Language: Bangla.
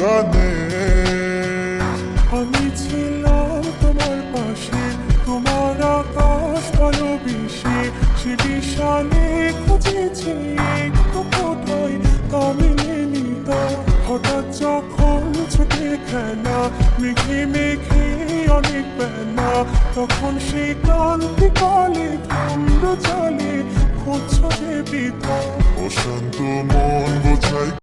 জানে। আমি ছিলাম তোমার পাশে, তোমার আকাশ ভালোবেসে, সে বিশালে খুঁজেছি একটু কোথায় তা মেলেনি তা। হঠাৎ যখন ছুটে খেলা মেঘে মেঘে অনেক বেলা, তখন সে ক্লান্তি কালে ধুম্র চলে খুঁজছ যে পিতা। অশান্ত মন বোঝাই